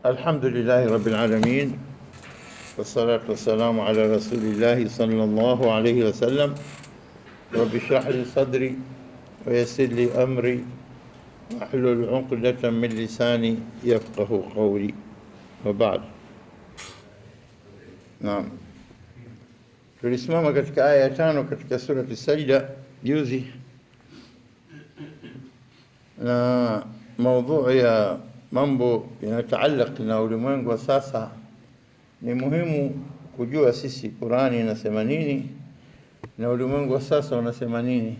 الحمد لله رب العالمين والصلاة والسلام على رسول الله صلى الله عليه وسلم. رب اشرح لي صدري ويسر لي أمري واحلل عقدة من لساني يفقه قولي وبعد. Naam, tulisimama katika aya ya 5 katika surati Sajda juzi, na maudhui ya mambo yanataalaq na ulimwengu wa sasa. Ni muhimu kujua sisi Qur'ani inasema nini na ulimwengu wa sasa unasema nini.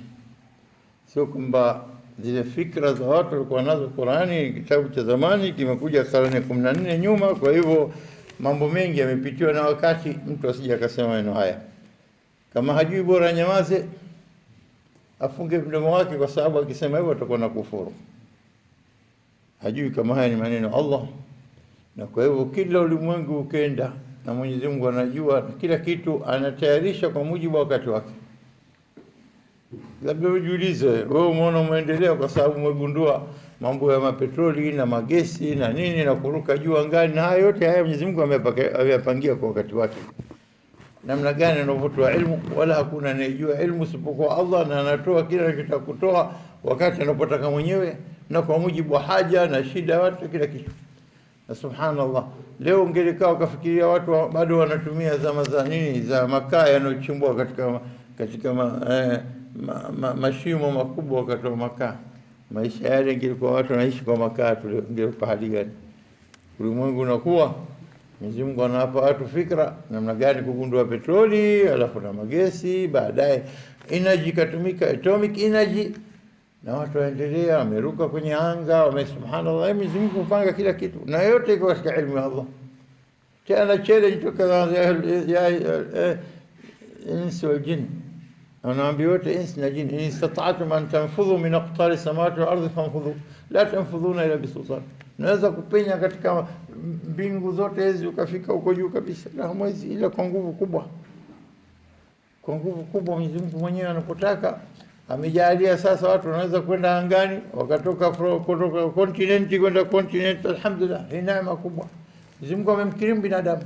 Sio kwamba zile fikra za watu walikuwa nazo, Qur'ani kitabu cha zamani kimekuja karne 14 nyuma, kwa hivyo mambo mengi yamepitiwa na wakati. Mtu asije akasema maneno haya, kama hajui bora nyamaze, afunge mdomo wake, kwa sababu akisema hivyo atakuwa na kufuru. Hajui kama haya ni maneno Allah, na kwa hivyo kila ulimwengu ukenda na Mwenyezi Mungu anajua kila kitu, anatayarisha kwa mujibu wa wakati wake. Labda ujiulize wewe, umeona umeendelea kwa sababu umegundua mambo ya mapetroli na magesi na nini na kuruka juu angani, na hayo yote haya Mwenyezi Mungu ameyapangia kwa wakati wake. Namna gani anavyotoa ilmu, wala hakuna anayejua ilmu isipokuwa Allah, na anatoa kila anachotaka kutoa wakati anapotaka mwenyewe na kwa mujibu wa haja na shida watu kila kitu. Na subhanallah, leo ungelikaa ukafikiria watu bado wanatumia zama za nini, za makaa yanayochimbwa katika mashimo makubwa wakati wa makaa. Maisha yale ingekuwa watu wanaishi kwa makaa, tungekuwa hali gani? Ulimwengu unakuwa, Mwenyezi Mungu anawapa watu fikra namna gani kugundua petroli, alafu na magesi, baadaye energy katumika, atomic energy, na watu waendelea, wameruka kwenye anga, subhanallah. Mwenyezi Mungu kupanga kila kitu, na yote iko katika ilmu ya Allah. Tena challenge toka ya insi wal jinn, anaambia wote insi na jini, in istata'tum an tanfudhu min aqtari samawati wal ardi fanfudhu la tanfudhuna ila bisultan. Naweza kupenya katika mbingu zote hizi ukafika huko juu kabisa, na hamwezi ila kwa nguvu kubwa. Kwa nguvu kubwa Mwenyezi Mungu mwenyewe anapotaka amejalia. Sasa watu wanaweza kwenda angani, wakatoka kutoka continent kwenda continent. Alhamdulillah, ni neema kubwa. Mwenyezi Mungu amemkirimu binadamu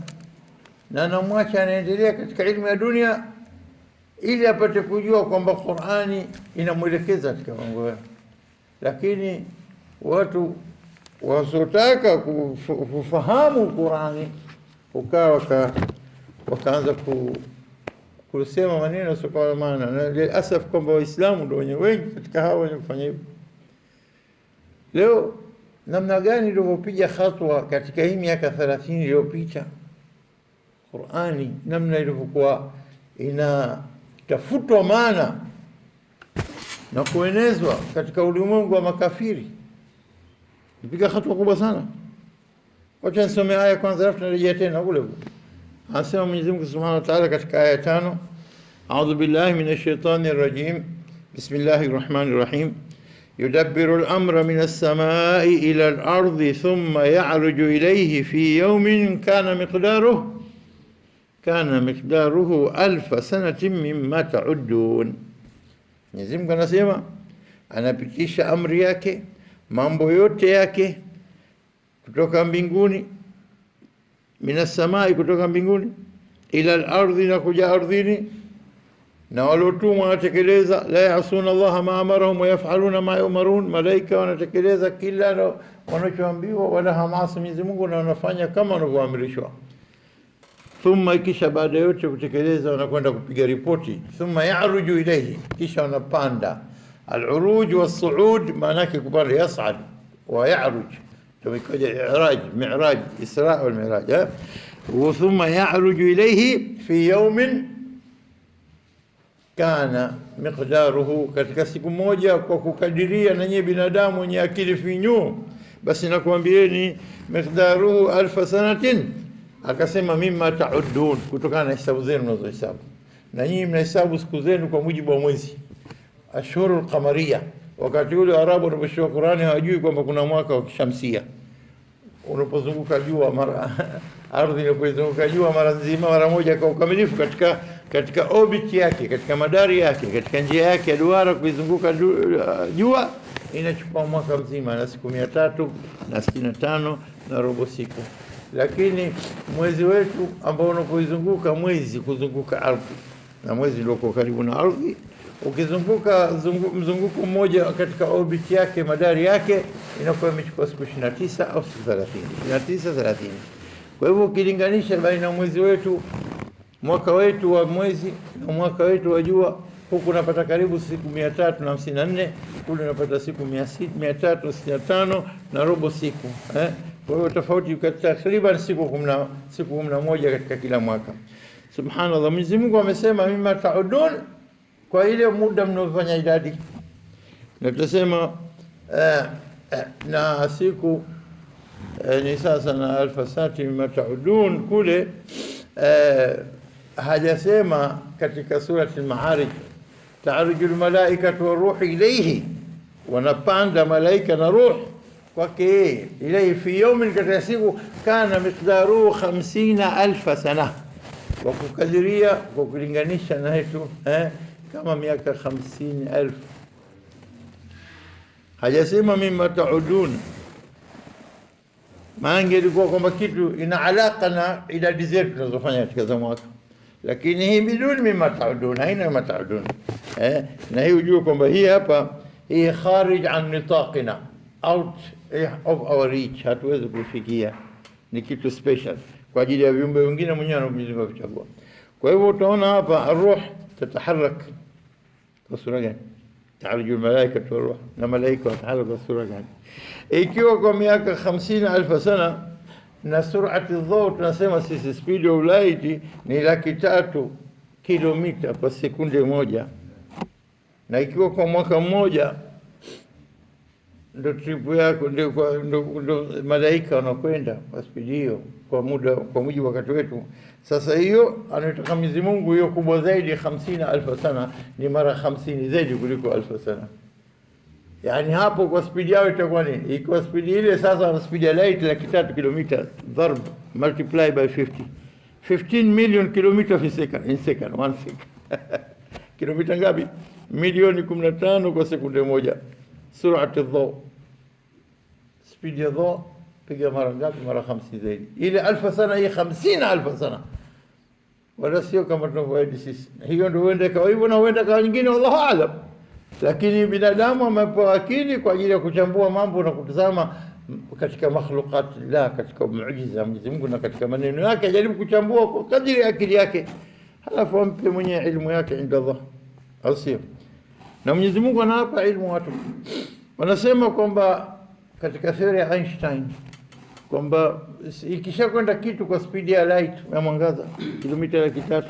na anamwacha anaendelea katika elimu ya dunia ili apate kujua kwamba Qur'ani inamwelekeza katika mambo yao. Lakini watu wasotaka kufahamu Qur'ani wakaanza kusema maneno sio kwa maana, na liasaf kwamba Waislamu ndio wengi katika hao wenye kufanya hivyo. Leo namna gani ilivyopiga hatua katika hii miaka 30 iliyopita, Qur'ani namna ilivyokuwa inatafutwa maana na kuenezwa katika ulimwengu wa makafiri, ipiga hatua kubwa sana. Wacha nisome aya kwanza, alafu tunarejea tena kule. Anasema Mwenyezi Mungu Subhanahu wa Ta'ala katika aya 5, A'udhu billahi minash shaitani rrajim. Bismillahir rahmanir rahim. Yudabbiru al-amra minas samai ila al-ardi thumma ya'ruju ilayhi fi yawmin kana miqdaruhu alfa sanatin mimma ta'uddun. Mwenyezi Mungu anasema anapitisha amri yake, mambo yote yake kutoka mbinguni, minas samai, kutoka mbinguni, ila al-ardhi, na kuja ardhini, na walotumwa wanatekeleza. La yasuna Allah ma amarahum wa yaf'aluna ma yumarun, malaika wanatekeleza kila wanachoambiwa, wala hamasi Mwenyezi Mungu, na wanafanya kama wanavyoamrishwa. Thumma, kisha baada yote kutekeleza wanakwenda kupiga ripoti. Thumma ya'ruju ilayhi, kisha wanapanda. Al-uruj was-su'ud maana yake kupanda, yas'ad wa ya'ruj, tumekuja i'raj, mi'raj, isra wal mi'raj. Wa thumma ya'ruju ilayhi fi yawmin kana miqdaruhu, katika siku moja, kwa kukadiria na nyie binadamu wenye akili finyu, basi nakuambieni miqdaruhu alfa sanatin. Akasema mimma ta'uddun, kutokana na hesabu zenu mnazohesabu, na nyinyi mnahesabu siku zenu kwa mujibu wa mwezi, ashhurul qamariya. Wakati ule Arabu wanaposhika Qur'ani hawajui kwamba kuna mwaka wa kishamsia unapozunguka jua mara ardhi inapozunguka jua mara nzima, mara moja kwa ukamilifu, katika orbit yake, katika madari yake, katika njia yake ya duara kuizunguka jua, inachukua mwaka mzima na siku 365 na robo siku. Lakini mwezi wetu ambao unapoizunguka mwezi kuzunguka ardhi, na mwezi ndio uko karibu na ardhi, ukizunguka mzunguko mmoja katika orbit yake, madari yake inakuwa imechukua siku 29 au siku 30, 29 30. Kwa hivyo ukilinganisha baina mwezi wetu, mwaka wetu wa mwezi na mwaka wetu wa jua, huku unapata karibu siku 354, kule unapata siku 365 na robo siku. Kwa hiyo tofauti takriban siku 11 katika kila mwaka. Subhanallah, Mwenyezi Mungu amesema mimma taudun, kwa ile muda mnaofanya idadi. Na tutasema na siku ni sasa na alfa sati mimma taudun kule, hajasema katika surati al-Ma'arij ta'arujul malaikatu waruhu ilayhi, wanapanda malaika na ruh kwake ilayhi fi yawmin, katika siku kana miqdaru 50,000 sana, kwa kukadiria kwa kulinganisha na yetu kama miaka 50,000. Hajasema mimma taudun, maana ilikuwa kwamba kitu ina alaka na idadi zetu tunazofanya katika mwaka, lakini hii biduni mimma taudun, haina mimma taudun. Na hii ujue kwamba hii hapa hii kharij an nitaqina, out of our reach, hatuwezi kufikia, ni kitu special kwa ajili ya viumbe wengine mwenyewe anakujizinga kuchagua. Kwa hivyo utaona hapa arruh tataharak kwa sura gani, ta'arujul malaikatu waruh, na malaika wataharak kwa sura gani, ikiwa kwa miaka 50,000 sana. Na surati dhaw tunasema sisi speed of light ni 300 kilomita kwa sekunde moja, na ikiwa kwa mwaka mmoja ndio trip yako, ndio malaika wanakwenda kwa speed hiyo kwa muda, kwa mujibu wakati wetu. Sasa hiyo anataka Mwenyezi Mungu hiyo kubwa zaidi 50,000 sana, ni mara 50 zaidi kuliko 1000 sana. Yani hapo kwa speed yao itakuwa nini? Iko speed ile sasa na speed ya light 300 kilomita, dharb multiply by 50, 15 million kilometer per second, in second, 1 second. Kilomita ngapi? Milioni 15 kwa sekunde moja. Surati dhaw, speed ya dhaw piga mara ngapi? Mara 50 zaidi. Ile 1000 sana, hii 50,000 sana, wala sio kama tunavyoidi sisi. Hiyo ndio huenda kwa hivyo, na huenda kwa nyingine, wallahu aalam. Lakini binadamu amepewa akili kwa ajili ya kuchambua mambo na kutazama katika makhluqat la, katika muujiza ya Mwenyezi Mungu na katika maneno yake, ajaribu kuchambua kwa kadiri ya akili yake, halafu ampe mwenye ilmu yake inda Allah, au sio? Na Mwenyezi Mungu anawapa ilmu watu. Wanasema kwamba katika theory ya Einstein kwamba ikishakwenda kitu kwa speed ya light ya mwangaza kilomita 300,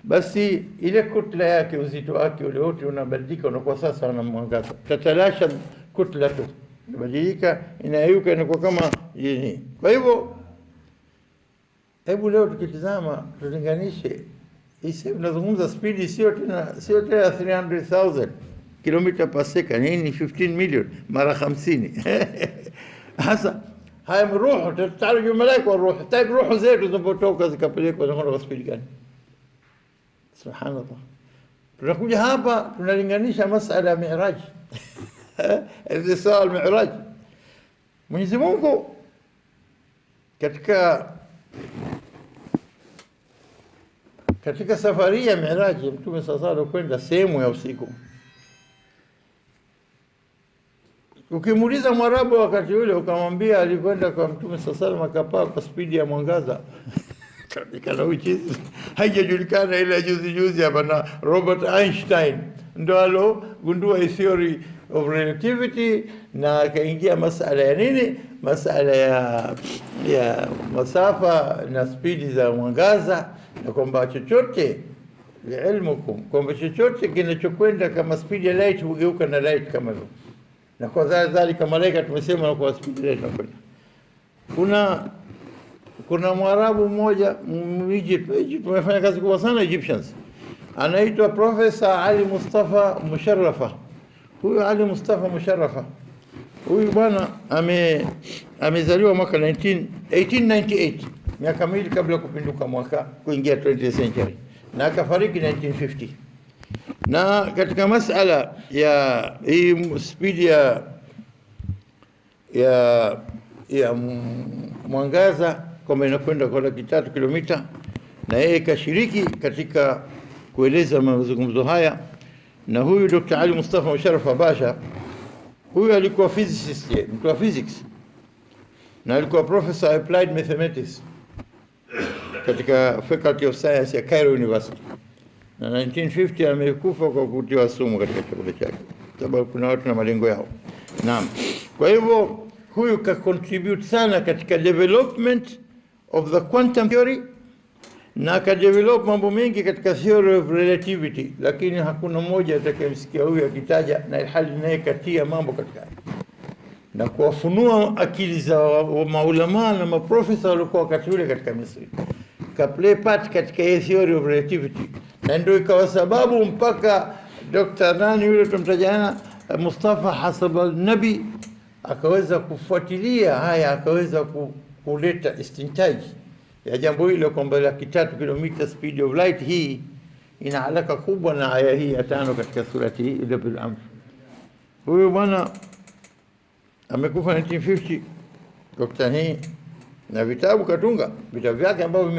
basi ile kutla yake, uzito wake ule wote unabadilika, unakuwa sasa na mwangaza. Tatalasha kutla tu, inabadilika, inayuka, inakuwa kama nini. Kwa hivyo hebu leo tukitazama, tulinganishe hii, tunazungumza speed sio tena 300,000 kilomita per second, hii ni 15 million mara 50. Hasa haya roho tataruju malaika wa roho, tayari roho zetu zinapotoka zikapelekwa kwa speed gani? Subhanallah. Tunakuja hapa tunalinganisha masala ya Mi'raj. Al-Isra al-Mi'raj. Mwenyezi Mungu katika safari ya Mi'raj, Mtume sallallahu kwenda sehemu ya usiku. Ukimuuliza Mwarabu wakati ule ukamwambia alikwenda kwa Mtume sallallahu akapaa kwa spidi ya mwangaza, kana uchizi, haijajulikana ile juzi hapa na Robert Einstein ndo alogundua theory of relativity, na akaingia masala ya nini, masala ya masafa na spidi za mwangaza, na kwamba chochote liilmukum, kwamba chochote kinachokwenda kama spidi ya light hugeuka na light kama hivyo, na kwa dhalika malaika tumesema kwa spidi ya light nakwenda. Kuna Mwarabu mmoja Egypt tumefanya kazi kubwa sana Egyptians, anaitwa Professor Ali Mustafa Musharrafa. Huyu Ali Mustafa Musharrafa, huyu bwana amezaliwa mwaka 1898, miaka miwili kabla ya kupinduka mwaka kuingia 20th century, na akafariki 1950. Na katika masala ya hii speed ya mwangaza kwamba inakwenda kwa 3 kilomita, na yeye kashiriki katika kueleza mazungumzo haya. Na huyu Dr. Ali Mustafa Musharraf Basha, huyu alikuwa physicist, mtu wa physics, na alikuwa professor applied mathematics katika Faculty of Science ya Cairo University, na 1950 amekufa kwa kutiwa sumu katika chakula chake, sababu kuna watu na malengo yao. Naam, kwa hivyo huyu ka contribute sana katika development of the quantum theory, na ka develop mambo mengi katika theory of relativity, lakini hakuna mmoja atakayemsikia huyu akitaja na hali naye katia mambo katika na kuwafunua akili za maulama na maprofesa walikuwa wakati ule katika Misri, ka play part katika theory of relativity, na ndio ikawa sababu mpaka Dr. nani yule tumtajana Mustafa Hasab al-Nabi akaweza kufuatilia haya, akaweza kuleta istintaji ya jambo hilo kwamba 3 kilomita speed of light hii ina alaka kubwa na aya hii ya 5 katika surati hii ile bil amr. Huyu bwana amekufa 1950 Dr. hii, na vitabu katunga vitabu vyake ambavyo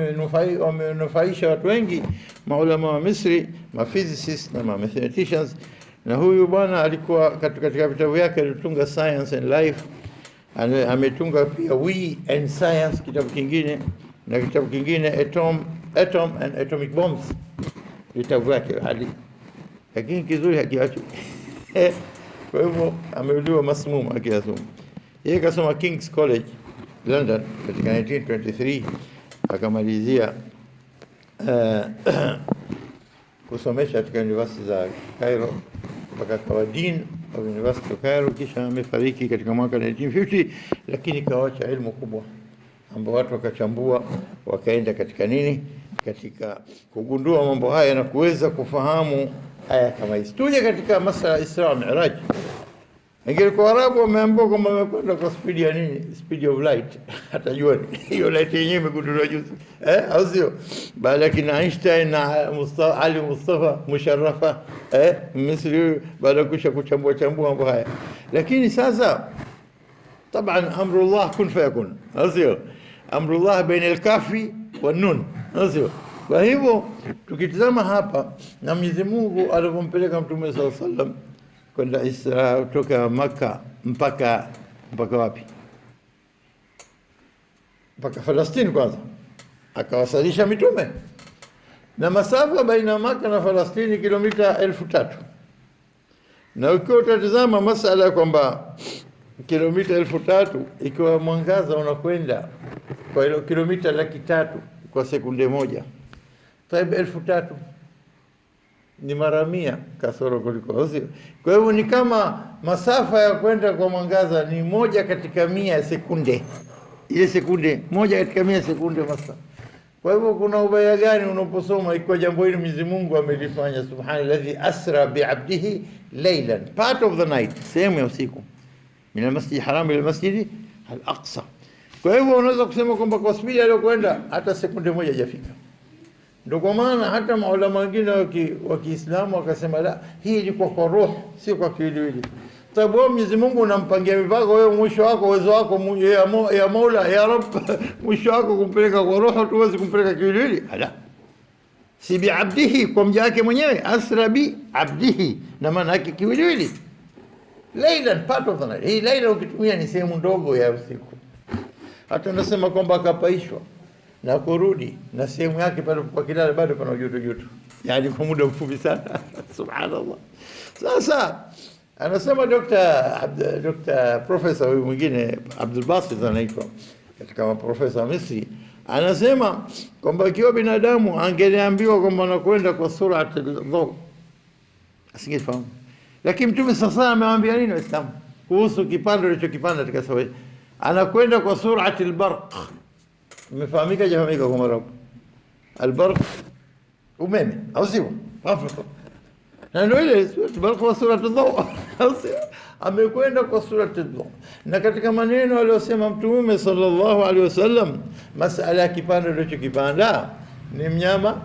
vimenufaisha watu wengi, maulama wa Misri, ma physicists na ma mathematicians. Na huyu bwana alikuwa katika vitabu vyake alitunga Science and Life, ametunga pia We and Science, kitabu kingine, na kitabu kingine Atom and Atomic Bombs, vitabu vyake hadi lakini kizuri hakiacho. Kwa hivyo ameuliwa masmum akiasum. Yeye kasoma King's College London katika 1923, akamalizia kusomesha katika University za Cairo mpaka kawa Dean of University of Cairo, kisha amefariki katika mwaka 1950, lakini kawacha elimu kubwa ambao watu wakachambua wakaenda katika nini, katika kugundua mambo haya na kuweza kufahamu aya kama hizi. Tuje katika masala Isra Mi'raj. Ingekuwa Arabu wameambiwa kwamba wamekwenda kwa speed ya nini, speed of light, hatajua hiyo light yenyewe imegunduliwa juzi, au sio? Baada ya kina Einstein na Ali Mustafa Musharrafa Misri, baada kusha kuchambua mambo haya. Lakini sasa taban amrullah kun fayakun, au sio? Amrullah baina al-kafi wa nun, au sio? Kwa hivyo tukitazama hapa na Mwenyezi Mungu alivyompeleka Mtume sallallahu alaihi wasallam kwenda Isra kutoka Makkah mpaka wapi? Mpaka Palestina kwanza. Akawasalisha mitume. Na masafa baina Makkah na Palestina kilomita 3000. Na ukiwa utatazama masala kwamba kilomita 3000 ikiwa mwangaza unakwenda kwa ile kilomita 300,000 kwa sekunde moja. Taib 3000 ni mara 100 kasoro kuliko hiyo. Kwa hivyo ni kama masafa ya kwenda kwa mwangaza ni 1/100 sekunde. Ile sekunde 1/100 sekunde masafa. Kwa hivyo kuna ubaya gani unaposoma iko jambo hili Mwenyezi Mungu amelifanya, subhanallahi asra bi'abdihi laylan, part of the night, sehemu ya usiku, min al-masjid haram ila al-masjid al-aqsa. Kwa hivyo unaweza kusema kwamba kwa spidi aliyokwenda hata sekunde moja hajafika. Ndio kwa maana hata maulama wengine wa Kiislamu wakasema la, hii ilikuwa kwa roho, sio kwa kiwiliwili. Sababu Mwenyezi Mungu unampangia mipaka wewe, mwisho wako uwezo wako ya Mola ya Rabb, mwisho wako kumpeleka kwa roho, tuwezi kumpeleka kiwiliwili. Ala, si bi abdihi, kwa mja wake mwenyewe, asra bi abdihi, na maana yake kiwiliwili. Laylan, part of the night. Hii layla ukitumia ni sehemu ndogo ya usiku. Hata nasema kwamba akapaishwa na kurudi na sehemu yake pale kwa kilala bado pana joto, yani kwa muda mfupi sana. Subhanallah. Sasa anasema Dr. Professor huyu mwingine Abdul Basit anaitwa katika profesa Misri, anasema kwamba ikiwa binadamu angeliambiwa kwamba anakwenda kwa surati al-dhaw asingefahamu. Lakini Mtume sasa amemwambia nini Waislamu kuhusu kipando alichokipanda katika sawa, anakwenda kwa surati al-barq. Imefahamika jahamika kwa marabu al-barq umeme, au sio? Na ndio ile barq wa surati al-dhaw, au sio? Amekwenda kwa surati al-dhaw. Na katika maneno aliyosema Mtume sallallahu alaihi wasallam, masala ya kipando alichokipanda ni mnyama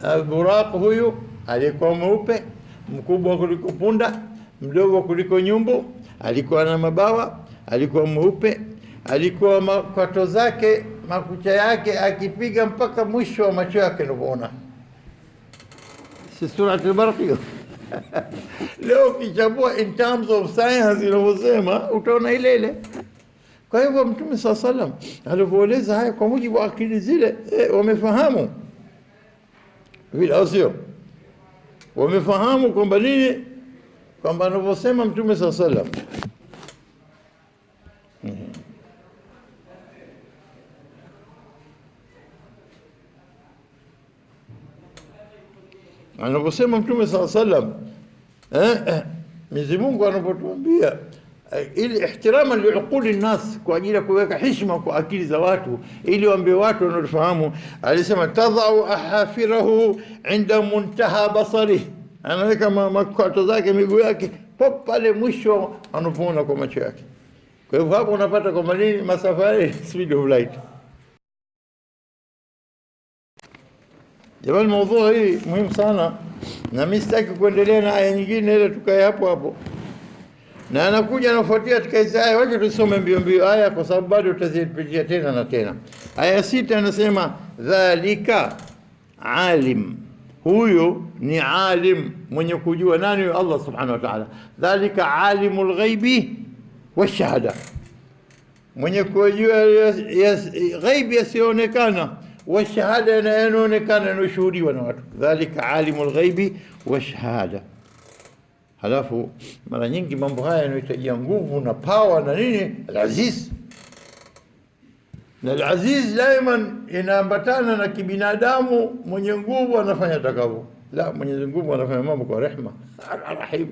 al-buraq, huyu alikuwa mweupe, mkubwa kuliko punda, mdogo kuliko nyumbu, alikuwa na mabawa, alikuwa mweupe, alikuwa makwato zake, makucha yake akipiga mpaka mwisho wa macho yake unaona. Si Suratul Barq. Leo kichambua in terms of science inavyosema utaona ile ile. Kwa hivyo Mtume sallallahu alaihi wasallam alipoeleza haya kwa mujibu wa akili zile, wamefahamu vile, au sio? Wamefahamu kwamba nini, kwamba anavyosema Mtume sallallahu alaihi wasallam anaposema Mtume sallallahu alaihi wasallam, Mwenyezi Mungu anapotuambia ili ihtirama liuquli nnas, kwa ajili ya kuweka heshima kwa akili za watu, ili waambie watu wanaofahamu, alisema tadhau ahafirahu inda muntaha basari, anaweka makwato zake, miguu yake pale mwisho anapoona kwa macho yake. Kwa hivyo hapo unapata kwamba nini, masafari speed of light. Jamani, mada hii muhimu sana, na mimi sitaki kuendelea na aya nyingine ile, tukae hapo hapo. Na anakuja anafuatia katika hizo aya, wacha tusome mbio mbio aya kwa sababu bado tutazipitia tena na tena. Aya 6 anasema dhalika alim, huyo ni alim, mwenye kujua. Nani? Allah subhanahu wa ta'ala. Dhalika alimul ghaibi washahada, mwenye kujua ghaibi yasionekana, washahada yanayoonekana na ushuhudiwa na watu. Dhalika alimul ghaibi washahada. Halafu mara nyingi mambo haya yanahitaji nguvu na power na nini, al-aziz. Na al-aziz daima inaambatana na kibinadamu, mwenye nguvu anafanya takavyo. La, mwenye nguvu anafanya mambo kwa rehema. Al-rahim,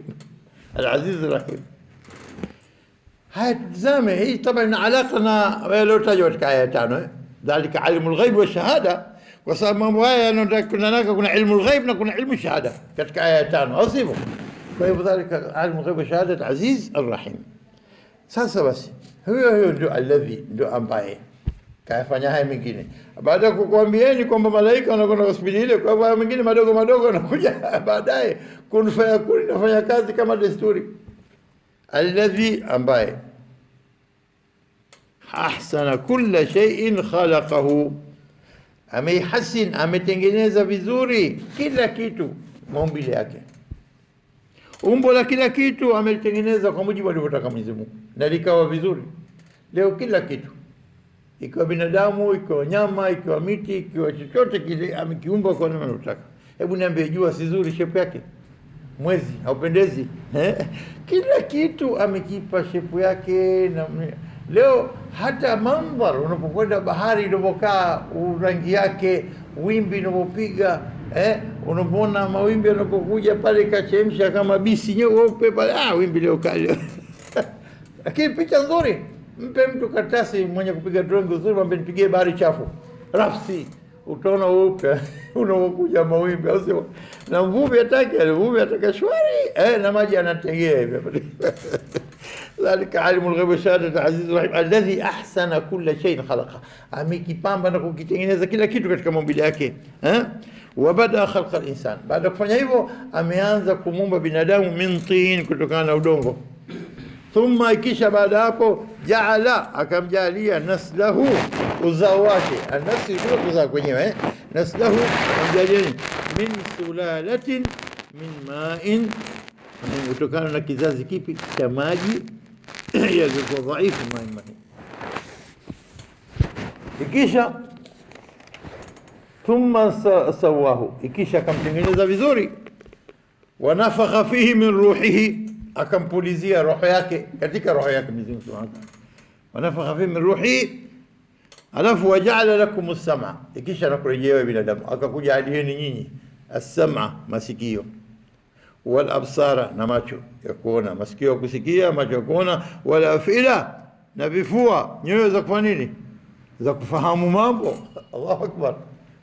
al-aziz al-rahim. Haya tuzame hii طبعا ina alaka na leo tajwa katika aya 5, dhalika alimul ghaib wa shahada, kwa sababu mambo haya yanataka kuna ilmu ghaib na kuna ilmu shahada katika aya 5, au sivyo? Kwa hivyo dhalika alimul ghaib wa shahada al-aziz al-rahim. Sasa basi huyo ndio alladhi, ndio ambaye kafanya haya mengine, baada ya kukuambieni kwamba malaika wanakwenda hospitali ile, kwa hivyo mengine madogo madogo yanakuja baadaye kunafanya kazi kama desturi. Alladhi, ambaye ahsana kulla shay'in khalaqahu, ameihasin, ametengeneza vizuri kila kitu, maumbile yake, umbo la kila kitu ametengeneza kwa mujibu alivyotaka Mwenyezi Mungu, na likawa vizuri. Leo kila kitu, ikiwa binadamu, ikiwa nyama, ikiwa miti, ikiwa chochote kile, amekiumba kwa namna anataka. Hebu niambie, jua si zuri shape yake? Mwezi haupendezi? Kila kitu amekipa shepu yake. Na leo hata mandhari, unapokwenda bahari inavyokaa, rangi yake, wimbi linavyopiga, unapoona mawimbi yanapokuja pale kachemsha kama bisi nyeupe pale, wimbi leo kali. Lakini picha nzuri, mpe mtu karatasi mwenye kupiga drawing nzuri, mwambie nipigie bahari chafu, rafsi, utaona upe unaokuja mawimbi, au sio? Na mvuvi ataka shwari, na maji anategea hivi. Dhalika alimul ghaib wa shahada al-aziz al-rahim alladhi ahsana kulla shay'in khalaqa, amekipamba na kukitengeneza kila kitu katika maumbile yake. Wa bada khalqa al-insan, baada kufanya hivyo ameanza kumuumba binadamu min tin, kutokana na udongo. Thumma, ikisha baada hapo, jaala, akamjalia naslahu, uzao wake. An-nasl ndio kuzaa kwenyewe, naslahu akamjalia min sulalatin min ma'in, kutokana na kizazi kipi? Cha maji yalikuwa dhaifu, maji. Ikisha thumma sawahu, ikisha akamtengeneza vizuri. Wa nafakha fihi min ruhihi, akampulizia roho yake, katika roho yake Mwenyezi Mungu Subhanahu wa Ta'ala. Wa nafakha fihi min ruhihi, alafu waja'ala lakum as-sam'a, ikisha nakurejea binadamu akakujalieni nyinyi as-sam'a, masikio, wal absara, na macho ya kuona, masikio ya kusikia, macho ya kuona, wal afila, na vifua, nyoyo za kufanya nini? Za kufahamu mambo. Allahu akbar,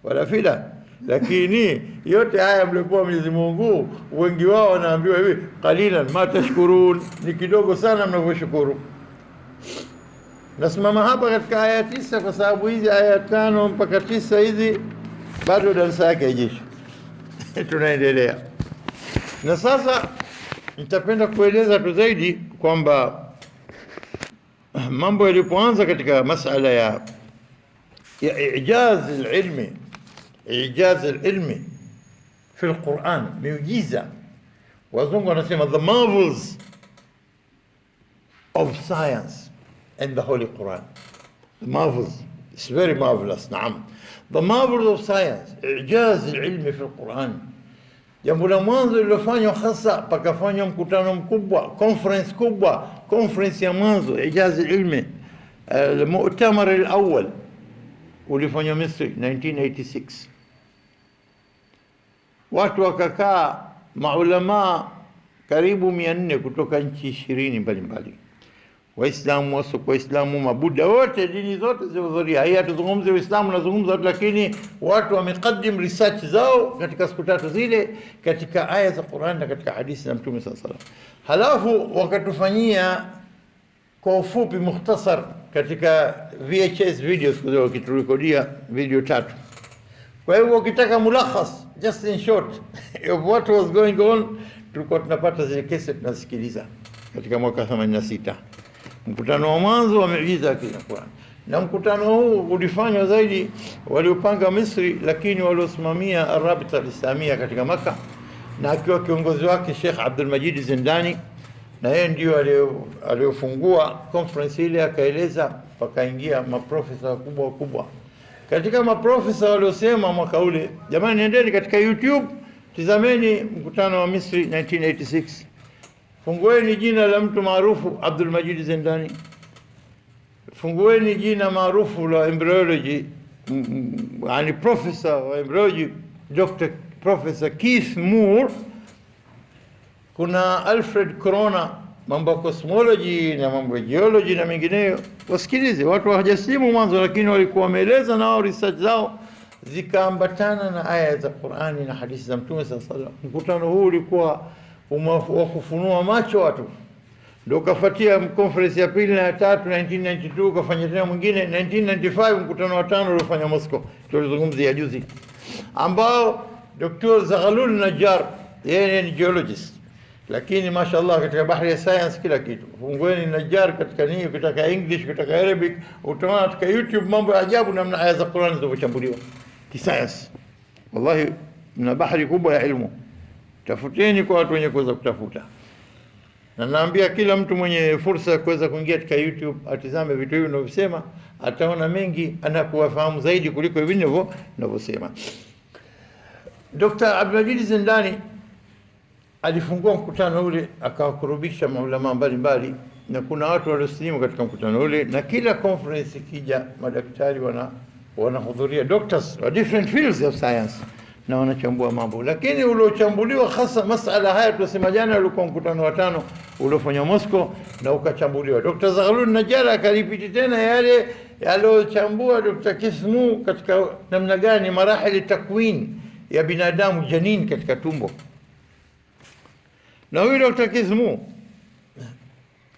wal afila. Lakini yote haya mlikuwa Mwenyezi Mungu, wengi wao wanaambiwa hivi, qalilan ma tashkurun, ni kidogo sana mnavyoshukuru. Nasimama hapa katika aya 9 kwa sababu hizi aya 5 mpaka 9 hizi bado darasa yake haijaisha. Tunaendelea. Na sasa nitapenda kueleza tu zaidi kwamba mambo yalipoanza katika masala ya ijaz al-ilmi, ijaz al-ilmi fi al-Quran, miujiza. Wazungu wanasema the marvels of science in the Holy Quran. The marvels, it's very marvelous. Naam, the marvels of science, ijaz al-ilmi fi al-Quran. Jambo la mwanzo lilofanywa hasa pakafanywa mkutano mkubwa, conference kubwa, conference ya mwanzo ijaz al-ilmi, al-mu'tamar al-awwal ulifanywa Misri 1986. Watu wakakaa, maulama karibu 400 kutoka nchi 20 mbalimbali, Waislamu, wasiokuwa Waislamu, mabuda, wote dini zote zilihudhuria. Hii hatuzungumzi Uislamu, nazungumza watu, lakini watu wamekaddim research zao katika siku tatu zile katika aya za Qur'an na katika hadithi za Mtume sallallahu alaihi wasallam. Halafu wakatufanyia kwa ufupi mukhtasar katika VHS videos, kwa wakiturekodia video 3. Kwa hivyo ukitaka mulakhas, just in short of what was going on, tulikuwa tunapata zile kesi tunasikiliza katika mwaka 86. Mkutano wa mwanzo wa miujiza ya Qur'an, na mkutano huu ulifanywa zaidi waliopanga Misri, lakini waliosimamia Arabita al-Islamia katika Maka, na akiwa kiongozi wake Sheikh Abdul Majid Zindani, na yeye ndio aliyofungua conference ile. Akaeleza, pakaingia maprofesa wakubwa. Katika maprofesa waliosema mwaka ule, jamani, nendeni katika YouTube, tizameni mkutano wa Misri 1986. Fungueni jina la mtu maarufu Abdul Majid Zindani, fungueni jina maarufu la embryology, yani professor wa embryology, Dr. Professor Keith Moore. Kuna Alfred Corona, mambo ya cosmology na mambo ya geology na mengineyo. Wasikilize, watu hawajasimu mwanzo, lakini walikuwa wameeleza na wao research zao zikaambatana na aya za Qur'ani na hadithi za Mtume sallallahu alaihi wasallam. Mkutano huu ulikuwa wa kufunua macho watu. Ndio kafuatia conference ya pili na ya tatu 1992, kafanya tena mwingine 1995, mkutano wa 5 uliofanya Moscow tulizungumzia juzi, ambao Dr. Zaghlul Najjar, yeye ni geologist, lakini mashallah katika bahari ya science kila kitu. Fungueni Najjar katika nini, ukitaka English, ukitaka Arabic, utaona katika YouTube mambo ya ajabu namna aya za Qur'an zinavyotambuliwa kisayansi. Wallahi mna bahari kubwa ya ilmu. Tafuteni kwa watu wenye kuweza kutafuta, na naambia kila mtu mwenye fursa ya kuweza kuingia katika YouTube atizame vitu hivi ninavyosema, ataona mengi, anakuwafahamu zaidi kuliko hivi ninavyosema. Dr. Abdulmajid Zindani alifungua mkutano ule, akawakurubisha maulama mbalimbali, na kuna watu waliosilimu katika mkutano ule, na kila conference ikija madaktari wanahudhuria, doctors wa different fields of science, na wanachambua mambo. Lakini uliochambuliwa hasa masala haya tunasema jana, ulikuwa mkutano wa 5 uliofanywa Moscow na ukachambuliwa. Dr. Zaghlul Najjar akaripiti tena yale aliochambua Dr. Kismu katika namna gani marahili takwin ya binadamu janin katika tumbo. Na huyu Dr. Kismu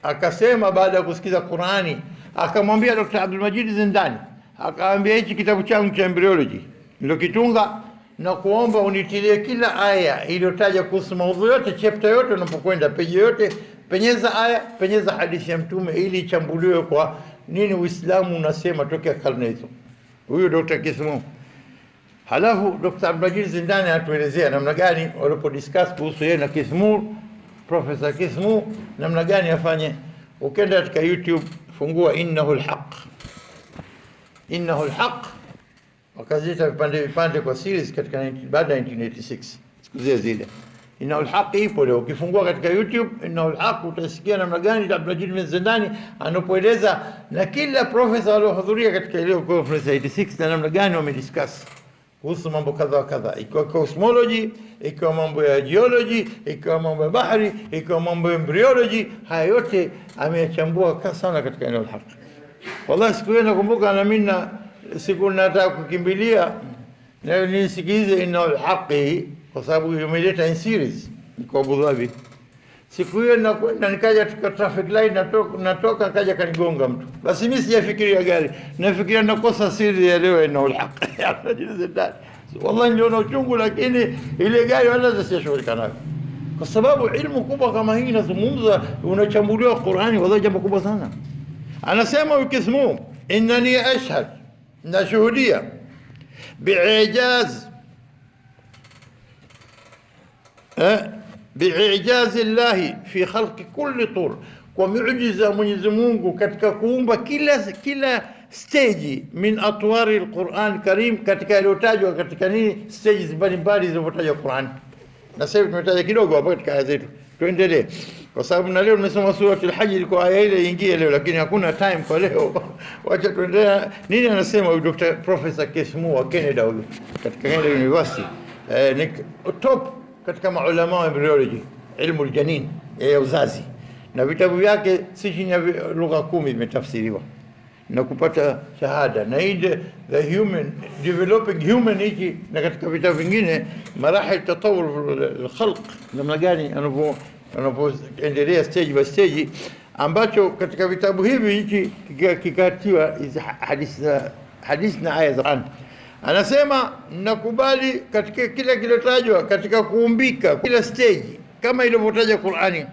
akasema baada ya kusikiza Qur'ani, akamwambia Dr. Abdul Majid Zindani, akamwambia hichi kitabu changu cha embryology nilokitunga, na kuomba unitilie kila aya iliyotaja kuhusu maudhui yote, chapter yote, unapokwenda peji yote, penyeza aya, penyeza hadithi ya Mtume, ili ichambuliwe kwa nini Uislamu unasema tokea karne hizo. Huyu Dr. Kismu. Halafu Dr. Abdul Zindani atuelezea namna gani walipo discuss kuhusu yeye na Kismu, Professor Kismu, namna gani afanye. Ukenda katika YouTube, fungua innahu alhaq, innahu alhaq, wakazita vipande kwa series katika baada ya 1986, siku zile. Innahu alhaq ipo leo, ukifungua katika YouTube innahu alhaq utasikia namna gani Abdul Zindani anapoeleza, na kila professor aliohudhuria katika ile conference 86, na namna gani wamediscuss kuhusu mambo kadha wa kadha, ikiwa cosmology, ikiwa mambo ya geology, ikiwa mambo ya bahari, ikiwa mambo ya embryology. Haya yote ameyachambua sana katika eneo la haki. Wallahi siku hiyo nakumbuka, na mimi siku nataka kukimbilia na nisikize Innahul Haqi, kwa sababu imeleta in series kwa Abu Dhabi. Siku hiyo nakwenda, nikaja katika traffic light, natoka kaja kanigonga mtu. Basi mimi sijafikiria gari, nafikiria nakosa siri ya leo Innahul Haqi. Wallahi niliona uchungu, lakini ile gari wala sijashughulika nayo, kwa sababu ilmu kubwa kama hii inazungumza, unachambuliwa Qur'ani, wallahi jambo kubwa sana. Anasema ukismu innani ashhad, nashuhudia bi'ijaz bi'ijaz Allah fi khalqi kulli tur, kwa miujiza Mwenyezi Mungu katika kuumba kila stage min atwari al-Qur'an Karim, katika yaliyotajwa katika nini stages mbalimbali zilizotajwa Qur'an. Na sasa tumetaja kidogo hapo katika aya zetu, tuendelee kwa sababu na leo nimesoma sura al-Hajj kwa aya ile ingie leo, lakini hakuna time kwa leo. Wacha tuendelee. Nini anasema huyu Dr. Professor Kesmu wa Canada, huyu katika Canada University, ni top katika maulama wa embryology, ilmu aljanin ya uzazi, na vitabu vyake si chini ya lugha 10 vimetafsiriwa na kupata shahada. Na the human developing human hiki, na katika vitabu vingine marahil tatawur al-khalq, namna gani anapoendelea stage by stage, ambacho katika vitabu hivi hiki kikatiwa hadithi na aya za Qur'an. Anasema nakubali katika kila kilotajwa katika kuumbika kila stage kama ilivyotajwa Qur'ani.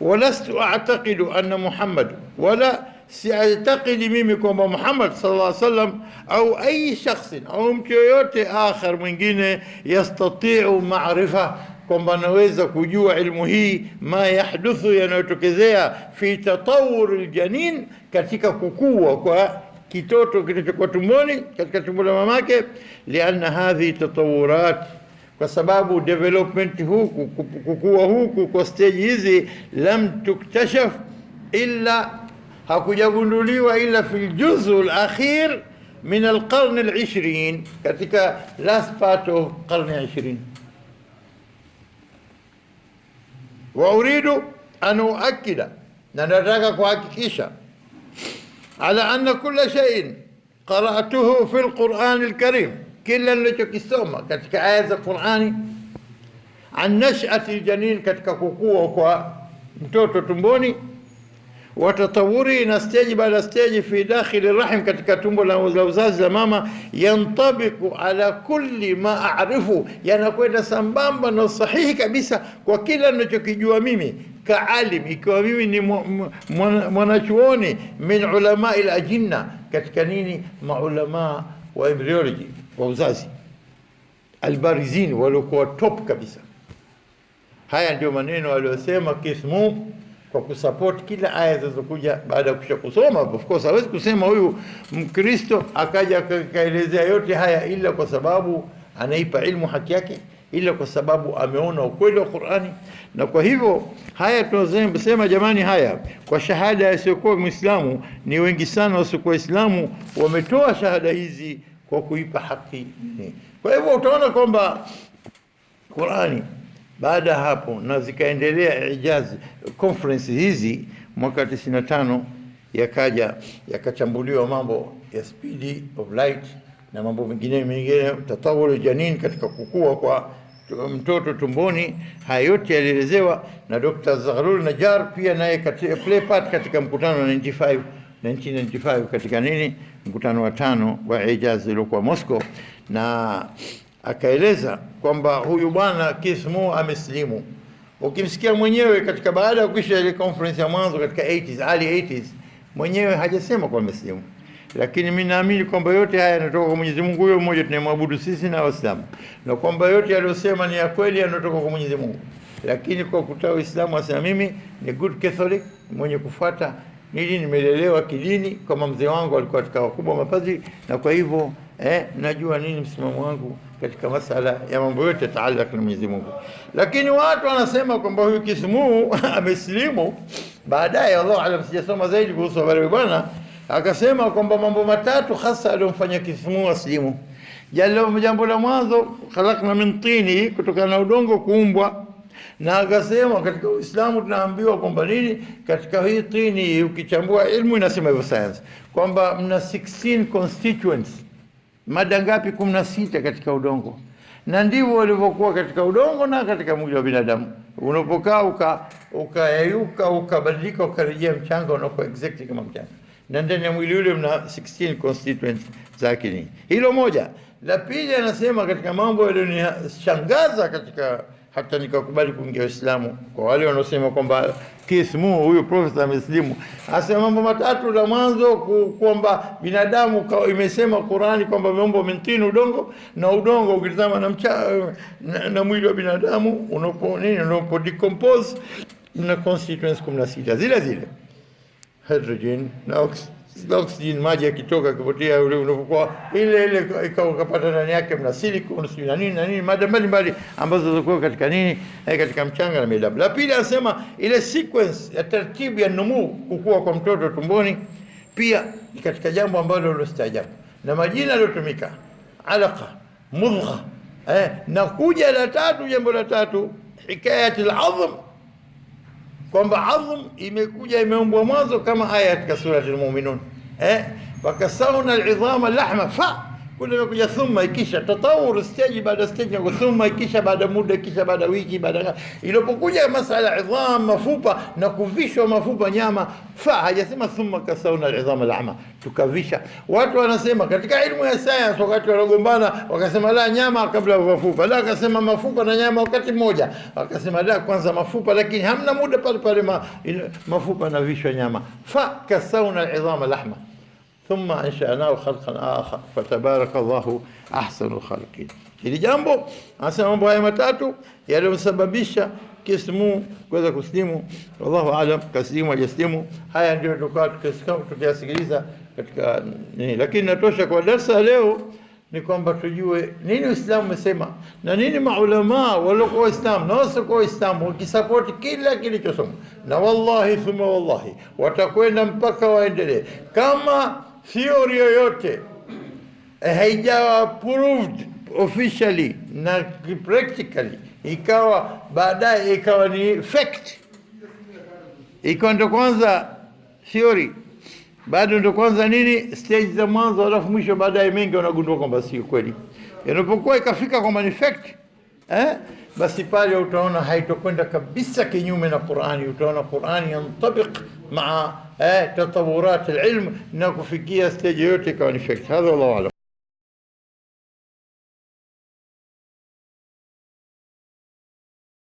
Walastu a'taqidu anna Muhammad, wala si'taqidi mimi kwamba Muhammad sallallahu alaihi wasallam au ayi shakhsin au mtu yoyote akhar mwingine yastati'u ma'rifa, kwamba anaweza kujua ilmu hii ma yahduthu, yanayotokezea fi tatawur aljanin, katika kukua kwa kitoto kilichokuwa tumboni, katika tumbo la mamake. Lianna hadhi tatawurat, kwa sababu development huku, kukua huku kwa stage hizi, lam tuktashaf illa, hakujagunduliwa ila fi juz'u al-akhir min al-qarn al-20, katika last part of qarn 20. Wa uridu an uakkida, na nataka kuhakikisha ala anna kulla shay'in qara'tuhu fi al-Qur'an al-Karim, kila nilichokisoma katika aya za Qur'ani, an nash'ati al-janin, katika kukua kwa mtoto tumboni, wa tatawuri, na stage baada stage, fi dakhil ar-rahim, katika tumbo la uzazi la mama, yantabiqu ala kulli ma a'rifu, yanakwenda sambamba na sahihi kabisa kwa kila ninachokijua mimi kaalim, ikiwa mimi ni mwanachuoni, min ulama al-ajinna, katika nini maulama wa embryology wa uzazi, albarizin, waliokuwa top kabisa. Haya ndio maneno aliyosema Kismu kwa kusupport kila aya zilizokuja baada ya kusha kusoma. Of course hawezi kusema huyu Mkristo akaja akaelezea yote haya ila kwa sababu anaipa ilmu haki yake, ila kwa sababu ameona ukweli wa Qur'ani. Na kwa hivyo haya tunasema jamani, haya kwa shahada isiyokuwa Muislamu ni wengi sana wasiokuwa Waislamu wametoa shahada hizi kwa kuipa haki. Kwa hivyo utaona kwamba Qur'ani baada ya hapo na zikaendelea ijazi conference hizi mwaka 95 yakachambuliwa mambo ya speed of light na mambo mengine tatawul janin, katika kukua kwa mtoto tumboni. Haya yote yalielezewa na Dr. Zaghlul Najjar, pia naye play part katika mkutano wa 1995 katika nini mkutano wa 5 wa ijaz uliokuwa Moscow, na akaeleza kwamba huyu bwana Kismu ameslimu. Ukimsikia mwenyewe katika baada ya kuisha ile conference ya mwanzo katika 80s, early 80s, mwenyewe hajasema kwa ameslimu, lakini mimi naamini kwamba yote haya yanatoka kwa Mwenyezi Mungu huyo mmoja tunayemwabudu sisi na Waislamu, na kwamba yote aliyosema ni ya kweli, yanatoka kwa Mwenyezi Mungu. Lakini kwa kutoa Uislamu asema mimi ni good Catholic, mwenye kufuata nili, nimelelewa kidini kama mzee wangu alikuwa katika wakubwa mapadri, na kwa hivyo najua nini msimamo wangu katika masala ya mambo yote taalaq na Mwenyezi Mungu. Lakini watu wanasema kwamba huyu Kismu ameslimu baadaye, Allah alam, sijasoma zaidi kuhusu habari bwana. Akasema kwamba mambo matatu hasa aliyomfanya Kismu aslimu. Jambo la mwanzo, khalaqna min tini, kutokana na udongo kuumbwa. Na akasema katika Uislamu tunaambiwa kwamba nini, katika hii tini ukichambua ilmu inasema hivyo science, kwamba mna 16 constituents, mada ngapi? 16 katika udongo. Na ndivyo walivyokuwa katika udongo na katika mwili wa binadamu. Unapokaa ukayayuka ukabadilika ukarejea mchanga, unakuwa exactly kama mchanga. Na ndani ya mwili ule mna 16 constituents zake. Ni hilo moja. La pili, anasema katika mambo yaliyonishangaza katika hata nikakubali kuingia Uislamu. Kwa wale wanaosema kwamba kismu huyu profesa ameslimu, asema mambo matatu. La mwanzo kwamba binadamu imesema Qur'ani kwamba umeumbwa min tin, udongo, na udongo ukitazama na mwili wa binadamu unapo decompose na constituents 16 zile hydrogen na oxygen, maji yakitoka kipotea ule unapokuwa ile ikapata ndani yake mna silicon na nini mada mbalimbali ambazo zilikuwa katika katika mchanga na midamu. La pili anasema ile sequence ya taratibu ya numu kukua kwa mtoto tumboni pia ni katika jambo ambalo lilostaajabu, na majina yaliyotumika alaqa, mudgha, na kuja la tatu, jambo la tatu hikayat al-azm, kwamba azm imekuja imeumbwa mwanzo kama aya katika sura al-Mu'minun, wakasawna al-'idhama lahma fa kule imekuja thumma, ikisha tatawur stage baada stage, na thumma ikisha baada muda, ikisha baada wiki, baada ilipokuja masala idham, mafupa na kuvishwa mafupa nyama, fa hajasema thumma kasawna al-'idhama lahma, tukavisha. Watu wanasema katika ilmu ya science, wakati wanagombana wakasema la nyama kabla mafupa, la akasema mafupa na nyama wakati mmoja, akasema la kwanza mafupa, lakini hamna muda pale mafupa na vishwa nyama. Fa kasawna al-'idhama lahma thumma ansha'nahu khalqan akhar fatabaraka Allahu ahsanul khaliqin. Hili jambo anasema mambo haya matatu yaliyosababisha kismu kuweza kuslimu, wallahu aalam kaslimu hajaslimu. Haya ndio tukiyasikiliza katika nini, lakini natosha kwa darasa leo ni kwamba tujue nini Uislamu umesema na nini maulama waliokuwa Waislamu na wasiokuwa Waislamu wakisapoti kila kilichosoma, na wallahi thumma wallahi watakwenda mpaka waendelee. Kama theory yoyote haijawa proved officially na practically, ikawa baadaye ikawa ni fact, ikawa ndo kwanza theory, bado ndo kwanza nini stage za mwanzo, alafu mwisho baadaye mengi wanagundua kwamba si kweli. Inapokuwa ikafika kwamba ni fact, basi pale utaona haitokwenda kabisa kinyume na Qur'ani. Utaona Qur'ani yantabiq maa tatawurat alilm na kufikia stage yote ikawa ni fact. Hadha wallahu a'lam.